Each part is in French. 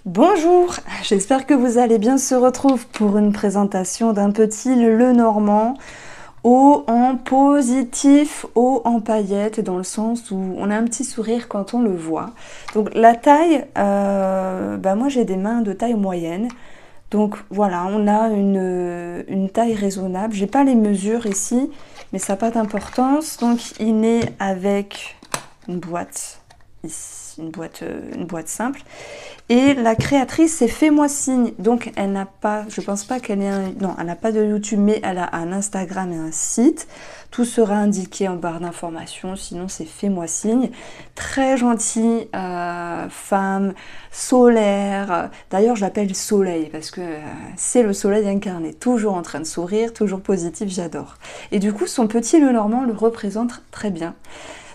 Bonjour, j'espère que vous allez bien. Se retrouve pour une présentation d'un petit Lenormand, haut en positif, haut en paillettes, dans le sens où on a un petit sourire quand on le voit. Donc la taille, moi j'ai des mains de taille moyenne. Donc voilà, on a une taille raisonnable. J'ai pas les mesures ici, mais ça n'a pas d'importance. Donc il naît avec une boîte, ici, une boîte simple. Et la créatrice, c'est Fais-moi signe. Donc, elle n'a pas, je pense pas qu'elle ait un, non, elle n'a pas de YouTube, mais elle a un Instagram et un site. Tout sera indiqué en barre d'informations. Sinon, c'est Fais-moi signe. Très gentille femme, solaire. D'ailleurs, je l'appelle Soleil parce que c'est le soleil incarné. Toujours en train de sourire, toujours positif, j'adore. Et du coup, son petit Lenormand le représente très bien.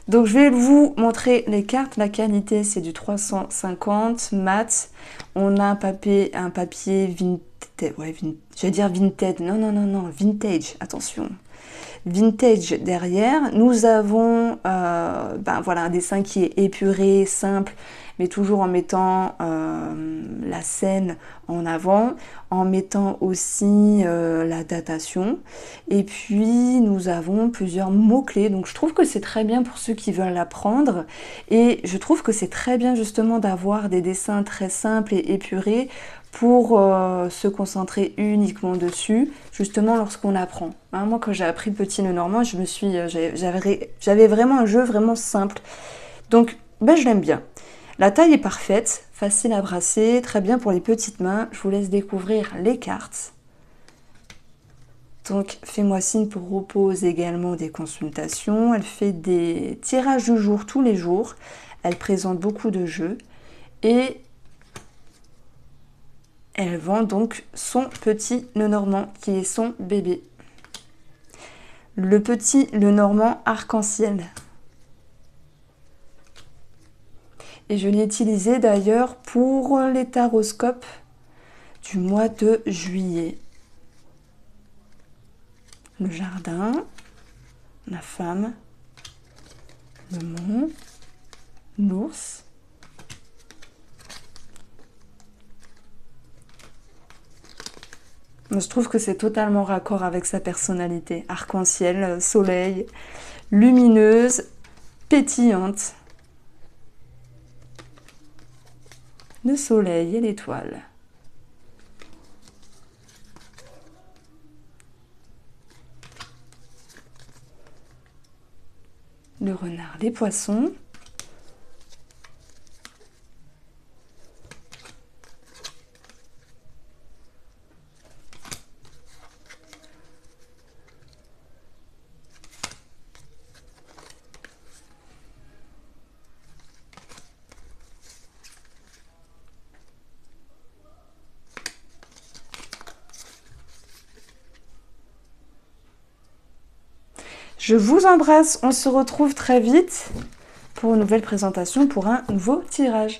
Donc je vais vous montrer les cartes. La qualité, c'est du 350 mat. On a un papier vintage, j'allais dire vintage, non, vintage, attention. Vintage derrière. Nous avons voilà, un dessin qui est épuré, simple, mais toujours en mettant la scène en avant, en mettant aussi la datation. Et puis nous avons plusieurs mots-clés, donc je trouve que c'est très bien pour ceux qui veulent apprendre. Et je trouve que c'est très bien justement d'avoir des dessins très simples et épurés pour se concentrer uniquement dessus, justement lorsqu'on apprend. Hein, moi, quand j'ai appris le petit Lenormand, j'avais vraiment un jeu vraiment simple. Donc, je l'aime bien. La taille est parfaite, facile à brasser, très bien pour les petites mains. Je vous laisse découvrir les cartes. Donc, Fais-moi signe pour propose également des consultations. Elle fait des tirages du jour tous les jours. Elle présente beaucoup de jeux. Et elle vend donc son petit Lenormand qui est son bébé. Le petit Lenormand arc-en-ciel. Et je l'ai utilisé d'ailleurs pour les taroscopes du mois de juillet. Le jardin, la femme, le mont, l'ours. Je trouve que c'est totalement raccord avec sa personnalité. Arc-en-ciel, soleil, lumineuse, pétillante. Le soleil et l'étoile. Le renard, les poissons. Je vous embrasse, on se retrouve très vite pour une nouvelle présentation, pour un nouveau tirage.